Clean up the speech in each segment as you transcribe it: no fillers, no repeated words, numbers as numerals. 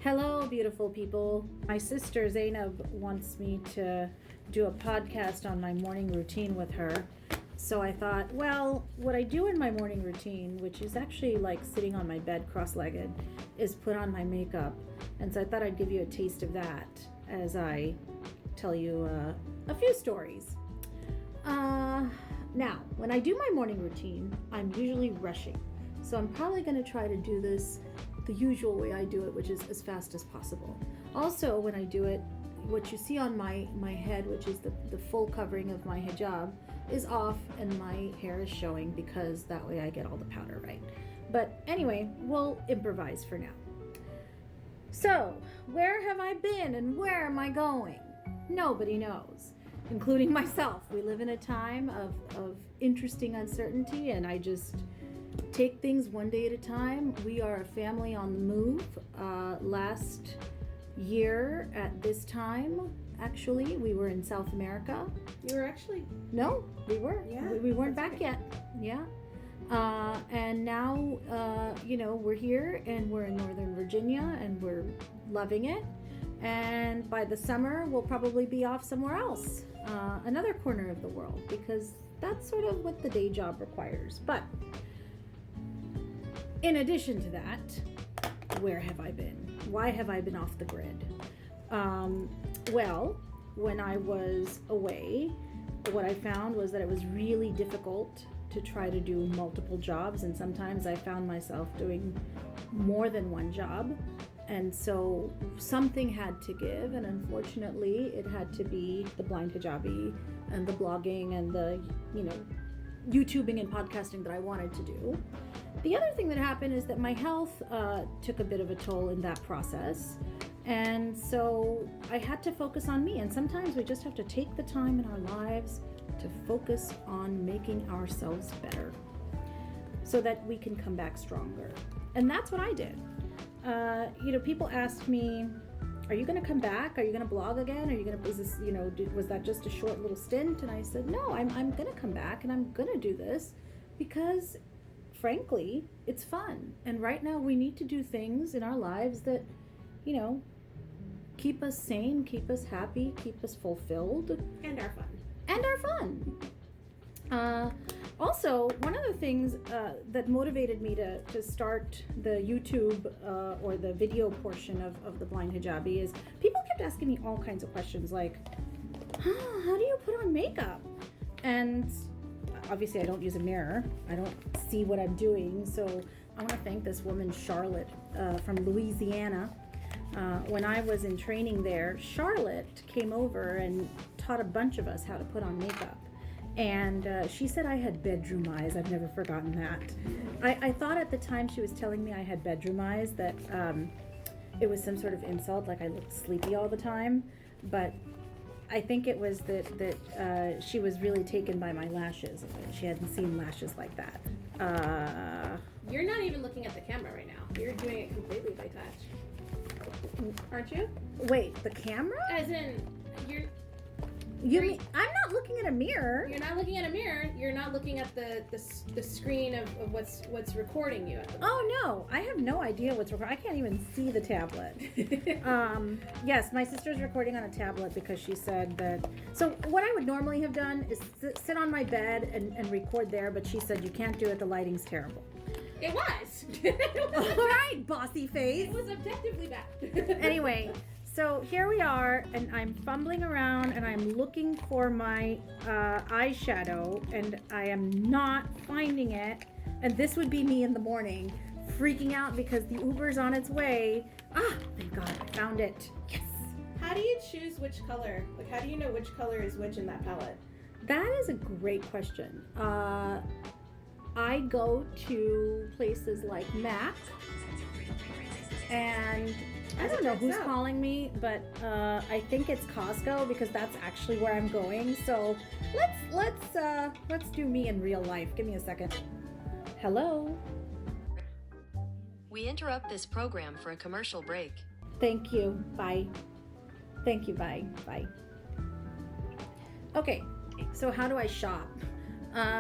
Hello, beautiful people. My sister Zainab wants me to do a podcast on my morning routine with her. So I thought, well, what I do in my morning routine, which is actually like sitting on my bed cross-legged, is put on my makeup. And so I thought I'd give you a taste of that as I tell you a few stories. Now, when I do my morning routine, I'm usually rushing. So I'm probably going to try to do this the usual way I do it, which is as fast as possible. Also, when I do it, what you see on my head, which is the full covering of my hijab, is off and my hair is showing because that way I get all the powder right. But anyway, we'll improvise for now. So, where have I been and where am I going? Nobody knows, including myself. We live in a time of interesting uncertainty, and I just take things one day at a time. We are a family on the move. Last year at this time, actually, we were in South America. You were actually? No, we were. Yeah, we weren't back right. yet. Yeah. And now, we're here and we're in Northern Virginia and we're loving it. And by the summer, we'll probably be off somewhere else, another corner of the world, because that's sort of what the day job requires. But in addition to that, where have I been? Why have I been off the grid? Well, when I was away, what I found was that it was really difficult to try to do multiple jobs, and sometimes I found myself doing more than one job, and so something had to give, and unfortunately it had to be the blind hijabi and the blogging and the YouTubing and podcasting that I wanted to do. The other thing that happened is that my health took a bit of a toll in that process. And so I had to focus on me. And sometimes we just have to take the time in our lives to focus on making ourselves better so that we can come back stronger. And that's what I did. People ask me, are you going to come back? Are you going to blog again? Are you going to, was that just a short little stint? And I said, no, I'm going to come back and I'm going to do this because frankly, it's fun. And right now we need to do things in our lives that, keep us sane, keep us happy, keep us fulfilled. And are fun. And are fun. Also, one of the things that motivated me to start the YouTube or the video portion of the Blind Hijabi is people kept asking me all kinds of questions like, how do you put on makeup? And obviously I don't use a mirror. I don't see what I'm doing. So I want to thank this woman, Charlotte, from Louisiana. When I was in training there, Charlotte came over and taught a bunch of us how to put on makeup. And she said I had bedroom eyes. I've never forgotten that. I thought at the time she was telling me I had bedroom eyes that it was some sort of insult, like I looked sleepy all the time. But I think it was that she was really taken by my lashes. She hadn't seen lashes like that. You're not even looking at the camera right now. You're doing it completely by touch. Aren't you? Wait, the camera? As in, You mean I'm not looking at a mirror? You're not looking at a mirror. You're not looking at the screen of what's recording you at the moment. Oh no, I have no idea what's recording. I can't even see the tablet. Yes, my sister's recording on a tablet because she said that. So what I would normally have done is sit on my bed and record there, but she said you can't do it. The lighting's terrible. It was. All right, bossy face. It was objectively bad. Anyway. So here we are, and I'm fumbling around, and I'm looking for my eyeshadow, and I am not finding it. And this would be me in the morning, freaking out because the Uber's on its way. Ah, thank God, I found it. Yes. How do you choose which color? Like, how do you know which color is which in that palette? That is a great question. I go to places like MAC, and I don't know who's calling me, but I think it's Costco because that's actually where I'm going. So let's do me in real life. Give me a second. Hello. We interrupt this program for a commercial break. Thank you. Bye. Thank you. Bye. Bye. Okay. So how do I shop?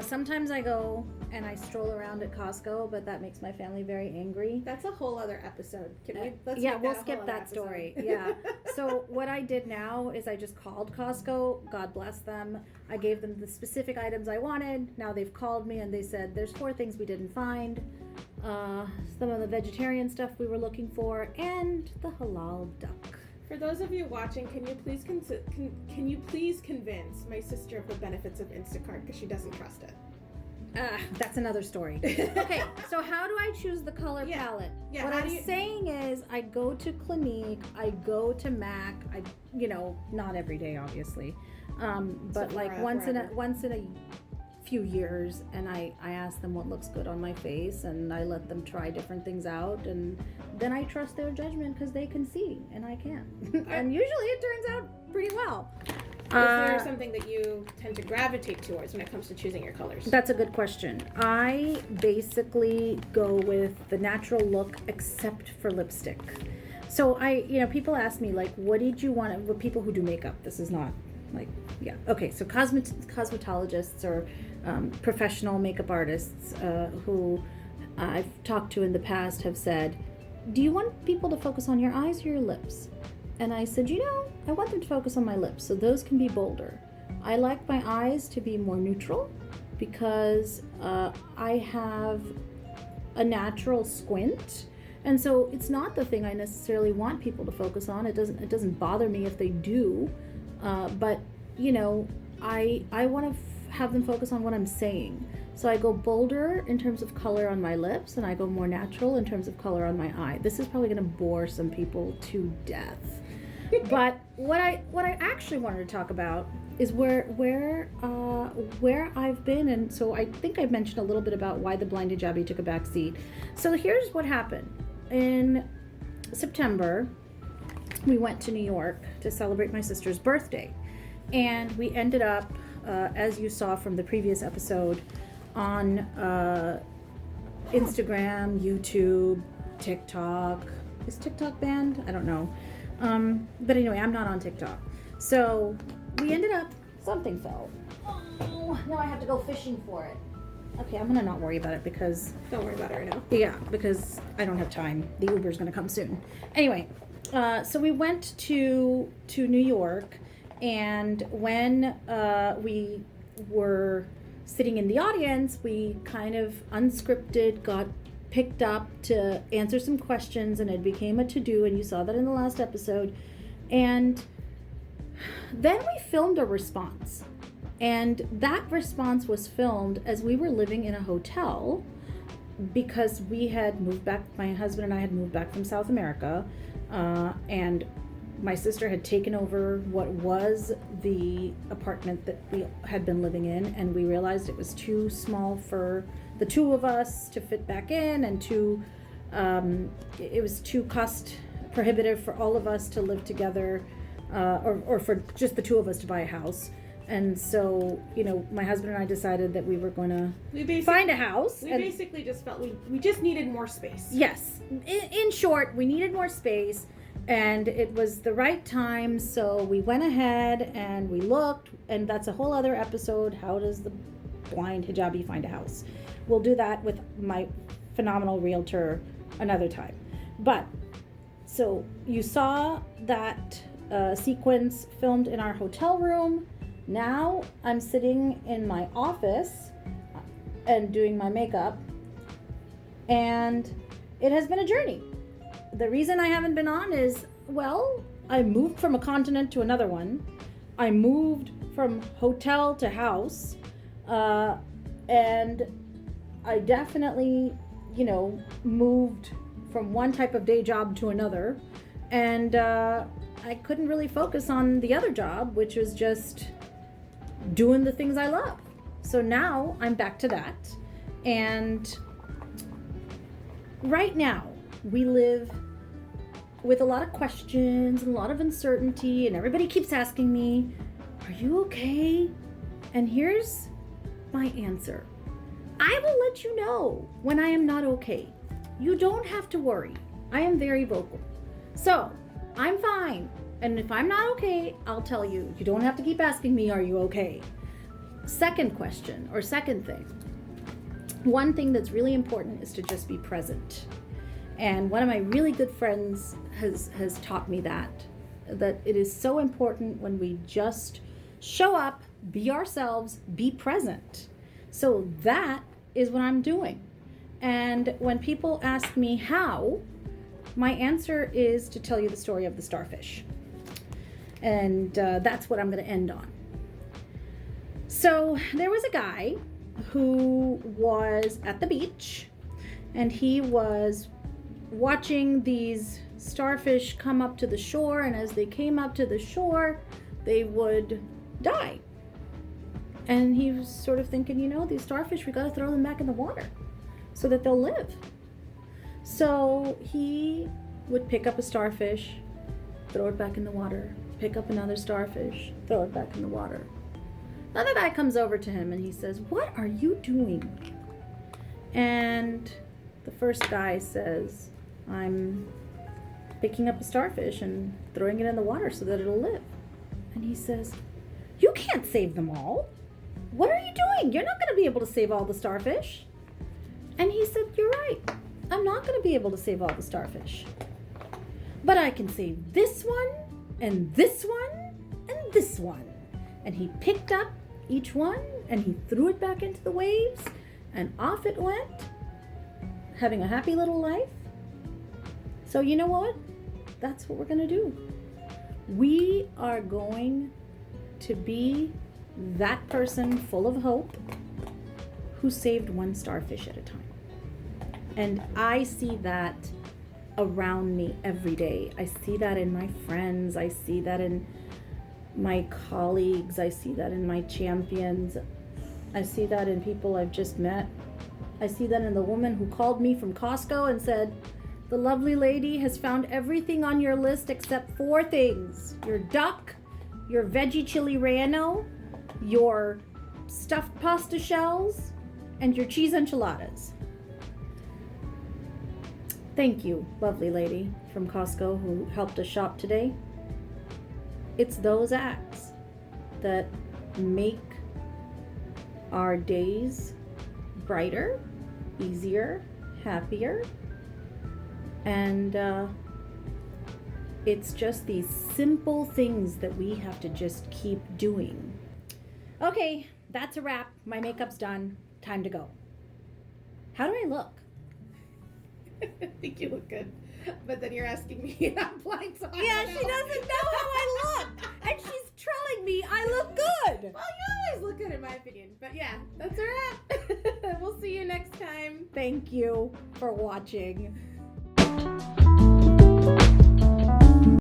Sometimes I go and I stroll around at Costco, but that makes my family very angry. That's a whole other episode. Can we? Let's Yeah, make we'll that a skip whole other that episode. story. Yeah. So what I did now is I just called Costco. God bless them. I gave them the specific items I wanted. Now they've called me and they said there's 4 things we didn't find. Some of the vegetarian stuff we were looking for, and the halal duck. For those of you watching, can you please can you please convince my sister of the benefits of Instacart because she doesn't trust it? That's another story. Okay, so how do I choose the color palette? Yeah, what I'm saying is I go to Clinique, I go to MAC, not every day obviously, but like once in a few years, and I ask them what looks good on my face, and I let them try different things out, and then I trust their judgment because they can see and I can't. And usually it turns out pretty well. Is there something that you tend to gravitate towards when it comes to choosing your colors? That's a good question. I basically go with the natural look except for lipstick. So people ask me like, what did you want? Well, people who do makeup, this is not like, yeah. Okay, so cosmetologists or professional makeup artists who I've talked to in the past have said, do you want people to focus on your eyes or your lips? And I said, I want them to focus on my lips, so those can be bolder. I like my eyes to be more neutral because I have a natural squint, and so it's not the thing I necessarily want people to focus on. It doesn't bother me if they do, but I want to have them focus on what I'm saying. So I go bolder in terms of color on my lips, and I go more natural in terms of color on my eye. This is probably going to bore some people to death. But what I actually wanted to talk about is where I've been, and so I think I mentioned a little bit about why the blind hijabi took a back seat. So here's what happened. In September, we went to New York to celebrate my sister's birthday, and we ended up, as you saw from the previous episode, on Instagram, YouTube, TikTok. Is TikTok banned? I don't know. But anyway, I'm not on TikTok. So we ended up, something fell. Oh, now I have to go fishing for it. Okay, I'm gonna not worry about it because... Don't worry about it right now. Yeah, because I don't have time. The Uber's gonna come soon. Anyway, so we went to New York, and when we were sitting in the audience, we kind of unscripted got picked up to answer some questions, and it became a to-do, and you saw that in the last episode. And then we filmed a response, and that response was filmed as we were living in a hotel because we had moved back, my husband and I had moved back from South America, and my sister had taken over what was the apartment that we had been living in, and we realized it was too small for the two of us to fit back in, and it was too cost prohibitive for all of us to live together, or for just the two of us to buy a house. And so, my husband and I decided that we were going to find a house. We basically just felt we just needed more space. Yes. In short, we needed more space, and it was the right time. So we went ahead and we looked, and that's a whole other episode. How does the blind hijabi find a house? We'll do that with my phenomenal realtor another time. But, so you saw that sequence filmed in our hotel room. Now I'm sitting in my office and doing my makeup, and it has been a journey. The reason I haven't been on is, well, I moved from a continent to another one. I moved from hotel to house, and I definitely, moved from one type of day job to another, and I couldn't really focus on the other job, which was just doing the things I love. So now I'm back to that, and right now we live with a lot of questions and a lot of uncertainty, and everybody keeps asking me, are you okay? And here's my answer. I will let you know when I am not okay. You don't have to worry. I am very vocal. So, I'm fine. And if I'm not okay, I'll tell you. You don't have to keep asking me, are you okay? Second question, or second thing. one thing that's really important is to just be present. And one of my really good friends has taught me that it is so important when we just show up, be ourselves, be present. So that is what I'm doing. And when people ask me how, my answer is to tell you the story of the starfish. And that's what I'm going to end on. So there was a guy who was at the beach, and he was watching these starfish come up to the shore, and as they came up to the shore, they would die. And he was sort of thinking, these starfish, we got to throw them back in the water so that they'll live. So he would pick up a starfish, throw it back in the water, pick up another starfish, throw it back in the water. Another guy comes over to him and he says, "What are you doing?" And the first guy says, "I'm picking up a starfish and throwing it in the water so that it'll live." And he says, "You can't save them all. What are you doing? You're not going to be able to save all the starfish." And he said, "You're right. I'm not going to be able to save all the starfish. But I can save this one, and this one, and this one." And he picked up each one, and he threw it back into the waves, and off it went, having a happy little life. So you know what? That's what we're going to do. We are going to be that person full of hope who saved one starfish at a time. And I see that around me every day. I see that in my friends. I see that in my colleagues. I see that in my champions. I see that in people I've just met. I see that in the woman who called me from Costco and said, "The lovely lady has found everything on your list except 4 things. Your duck, your veggie chili relleno, your stuffed pasta shells, and your cheese enchiladas." Thank you, lovely lady from Costco who helped us shop today. It's those acts that make our days brighter, easier, happier. And it's just these simple things that we have to just keep doing. Okay, that's a wrap. My makeup's done. Time to go. How do I look? I think you look good. But then you're asking me and I'm blind, so Yeah, she doesn't know how I look. And she's telling me I look good. Well, you always look good in my opinion. But yeah, that's a wrap. We'll see you next time. Thank you for watching.